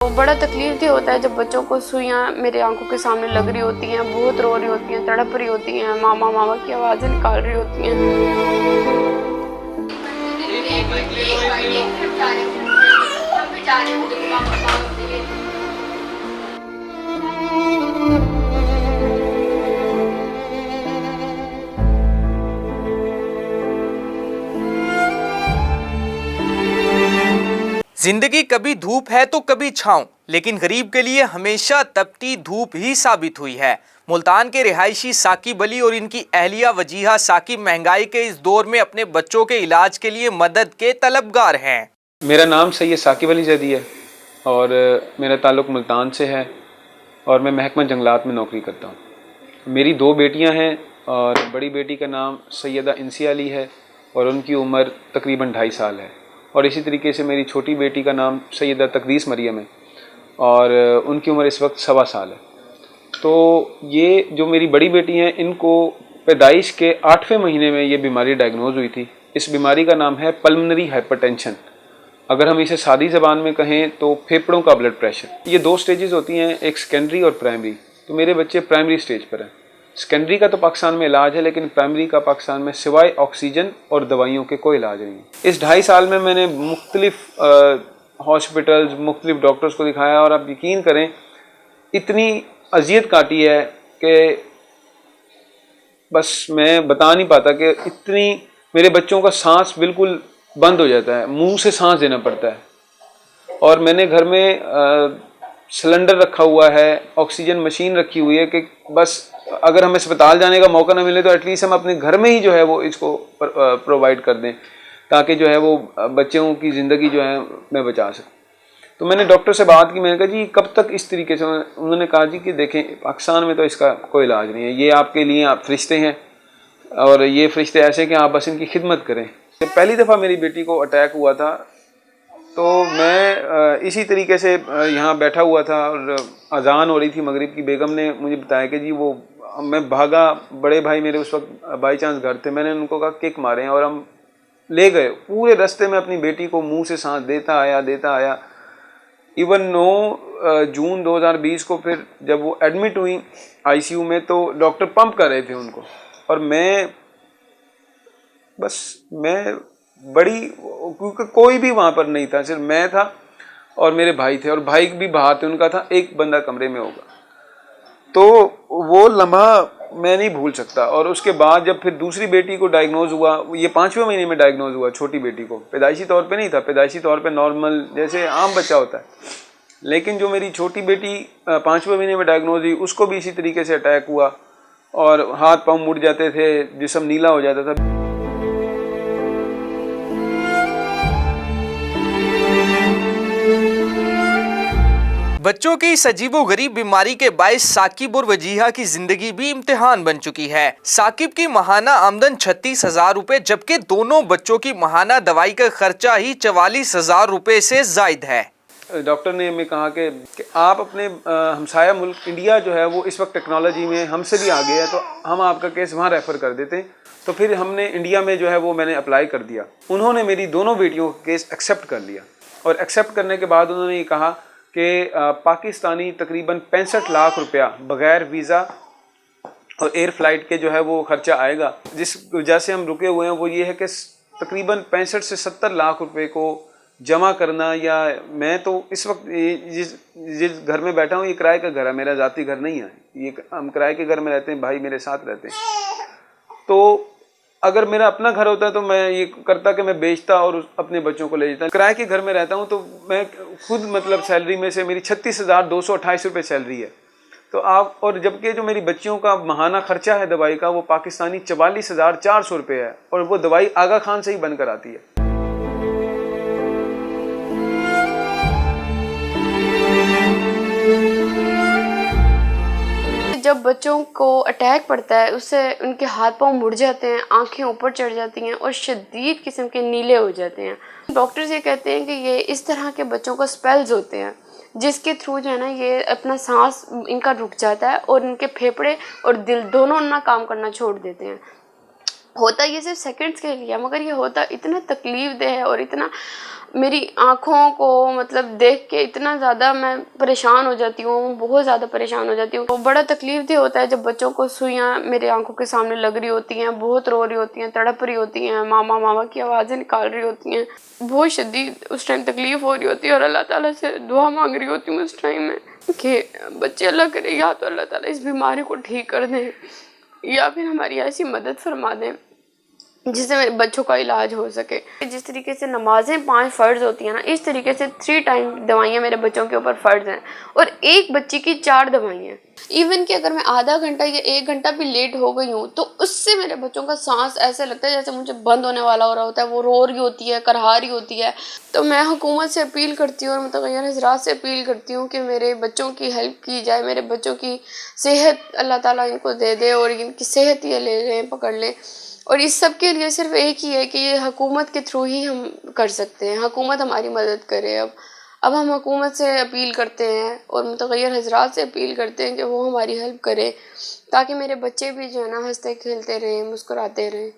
तो बड़ा तकलीफ भी होता है जब बच्चों को सुइयां मेरे आंखों के सामने लग रही होती हैं, बहुत रो रही होती हैं, तड़प रही होती हैं, मामा मामा की आवाज़ें निकाल रही होती हैं। जिंदगी कभी धूप है तो कभी छांव, लेकिन गरीब के लिए हमेशा तपती धूप ही साबित हुई है। मुल्तान के रिहायशी साकिब अली और इनकी अहलिया वजीहा साकिब महंगाई के इस दौर में अपने बच्चों के इलाज के लिए मदद के तलबगार हैं। मेरा नाम सैयद साकिब अली जैदी है और मेरा ताल्लुक़ मुल्तान से है और मैं महकमा जंगलात में नौकरी करता हूँ। मेरी दो बेटियाँ हैं और बड़ी बेटी का नाम सैयदा इंसिया अली है और उनकी उम्र तकरीबन 2.5 साल है, और इसी तरीके से मेरी छोटी बेटी का नाम सैयदा तकदीस मरियम है और उनकी उम्र इस वक्त 1.25 साल है। तो ये जो मेरी बड़ी बेटी हैं, इनको पैदाइश के 8वें महीने में ये बीमारी डायग्नोज हुई थी। इस बीमारी का नाम है पल्मोनरी हाइपरटेंशन। अगर हम इसे सादी ज़बान में कहें तो फेफड़ों का ब्लड प्रेशर। ये 2 स्टेजेस होती हैं, एक सेकेंडरी और प्राइमरी। तो मेरे बच्चे प्राइमरी स्टेज पर हैं। सेकेंडरी का तो पाकिस्तान में इलाज है, लेकिन प्राइमरी का पाकिस्तान में सिवाय ऑक्सीजन और दवाइयों के कोई इलाज नहीं है। इस 2.5 साल में मैंने मुख्तलिफ हॉस्पिटल्स, मुख्तलिफ डॉक्टर्स को दिखाया और आप यकीन करें इतनी अजियत काटी है कि बस मैं बता नहीं पाता कि इतनी मेरे बच्चों का सांस बिल्कुल बंद हो जाता है, मुंह से सांस देना पड़ता है। और मैंने घर में सिलेंडर रखा हुआ है, ऑक्सीजन मशीन रखी हुई है कि बस अगर हमें अस्पताल जाने का मौका ना मिले तो एटलीस्ट हम अपने घर में ही जो है वो इसको प्रोवाइड कर दें, ताकि जो है वो बच्चों की ज़िंदगी जो है मैं बचा सकूँ। तो मैंने डॉक्टर से बात की, मैंने कहा जी कब तक इस तरीके से। उन्होंने कहा जी कि देखें पाकिस्तान में तो इसका कोई इलाज नहीं है, ये आपके लिए आप फरिश्ते हैं और ये फरिश्ते ऐसे कि आप बस इनकी खिदमत करें। पहली दफ़ा मेरी बेटी को अटैक हुआ था तो मैं इसी तरीके से यहाँ बैठा हुआ था और अजान हो रही थी मगरिब की। बेगम ने मुझे बताया कि जी वो, मैं भागा, बड़े भाई मेरे उस वक्त बाई चांस घर थे, मैंने उनको कहा किक मारें और हम ले गए। पूरे रास्ते में अपनी बेटी को मुंह से सांस देता आया। इवन 9 जून 2020 को फिर जब वो एडमिट हुई आईसीयू में तो डॉक्टर पंप कर रहे थे उनको, और मैं बड़ी, क्योंकि कोई भी वहाँ पर नहीं था, सिर्फ मैं था और मेरे भाई थे, और भाई भी बाहर थे, उनका था एक बंदा कमरे में होगा। तो वो लम्हा मैं नहीं भूल सकता। और उसके बाद जब फिर दूसरी बेटी को डायग्नोज हुआ, ये 5वें महीने में डायग्नोज हुआ, छोटी बेटी को, पैदाइशी तौर पे नहीं था, पैदाइशी तौर पे नॉर्मल जैसे आम बच्चा होता है, लेकिन जो मेरी छोटी बेटी 5वें महीने में डायग्नोज हुई, उसको भी इसी तरीके से अटैक हुआ और हाथ पाँव मुड़ जाते थे, जिस्म नीला हो जाता था। बच्चों की इस अजीबोगरीब बीमारी के बायस साकिब और वजीहा की जिंदगी भी इम्तिहान बन चुकी है। साकिब की माहाना आमदन 36,000 रुपए, जबकि दोनों बच्चों की माहाना दवाई का खर्चा ही 44,000 रुपए से जायद है। डॉक्टर ने हमें कहा कि आप अपने हमसाया मुल्क इंडिया जो है वो इस वक्त टेक्नोलॉजी में हमसे भी आगे है, तो हम आपका केस वहाँ रेफ़र कर देते हैं। तो फिर हमने इंडिया में जो है वो मैंने अप्लाई कर दिया। उन्होंने मेरी दोनों बेटियों का केस एक्सेप्ट कर लिया, और एक्सेप्ट करने के बाद उन्होंने ये कहा कि पाकिस्तानी तकरीबन 65 लाख रुपया बग़ैर वीज़ा और एयर फ़्लाइट के जो है वो ख़र्चा आएगा। जिस वजह से हम रुके हुए हैं वो ये है कि तकरीबन 65 से 70 लाख रुपए को जमा करना, या मैं तो इस वक्त जिस घर में बैठा हूँ ये किराए का घर है, मेरा ज़ाती घर नहीं है, ये हम किराए के घर में रहते हैं, भाई मेरे साथ रहते हैं। तो अगर मेरा अपना घर होता तो मैं ये करता कि मैं बेचता और अपने बच्चों को ले जाता। किराए के घर में रहता हूँ तो मैं खुद मतलब सैलरी में से मेरी 36,228 रुपये सैलरी है। तो आप, और जबकि जो मेरी बच्चियों का माहाना खर्चा है दवाई का वो पाकिस्तानी 44,400 रुपये है, और वो दवाई आगा खान से ही बनकर आती है। जब बच्चों को अटैक पड़ता है उससे उनके हाथ पांव मुड़ जाते हैं, आंखें ऊपर चढ़ जाती हैं और शदीद किस्म के नीले हो जाते हैं। डॉक्टर्स ये कहते हैं कि ये इस तरह के बच्चों को स्पेल्स होते हैं, जिसके थ्रू जो है ना ये अपना सांस इनका रुक जाता है और इनके फेफड़े और दिल दोनों ना काम करना छोड़ देते हैं। होता ये सिर्फ सेकंड्स के लिए, मगर ये होता इतना तकलीफ दे है और इतना मेरी आँखों को मतलब देख के इतना ज़्यादा मैं परेशान हो जाती हूँ, बहुत ज़्यादा परेशान हो जाती हूँ। वो बड़ा तकलीफ दे होता है जब बच्चों को सुइयाँ मेरे आँखों के सामने लग रही होती हैं, बहुत रो रही होती हैं, तड़प रही होती हैं, मामा मामा की आवाज़ें निकाल रही होती हैं, बहुत शदीद उस टाइम तकलीफ़ हो रही होती है और अल्लाह ताला से दुआ मांग रही होती हूँ उस टाइम में कि बच्चे अल्लाह करे या तो अल्लाह ताला इस बीमारी को ठीक कर दें या फिर हमारी ऐसी मदद फरमा दें जिससे मेरे बच्चों का इलाज हो सके। जिस तरीके से नमाजें 5 फ़र्ज़ होती हैं ना, इस तरीके से 3 टाइम दवाइयाँ मेरे बच्चों के ऊपर फ़र्ज़ हैं और एक बच्ची की 4 दवाइयाँ। इवन कि अगर मैं आधा घंटा या 1 घंटा भी लेट हो गई हूँ तो उससे मेरे बच्चों का सांस ऐसे लगता है जैसे मुझे बंद होने वाला हो रहा होता है, वो रो रही होती है, करहा रही होती है। तो मैं हुकूमत से अपील करती हूँ और मुतग़य्यर हज़रात से अपील करती हूँ कि मेरे बच्चों की हेल्प की जाए, मेरे बच्चों की सेहत अल्लाह ताला इनको दे दे और इनकी सेहत ये ले लें, पकड़ लें। और इस सब के लिए सिर्फ एक ही है कि ये हुकूमत के थ्रू ही हम कर सकते हैं, हुकूमत हमारी मदद करे। अब हम हुकूमत से अपील करते हैं और मुतग़य्यर हज़रात से अपील करते हैं कि वो हमारी हेल्प करें ताकि मेरे बच्चे भी जो है ना हंसते खेलते रहें, मुस्कुराते रहें।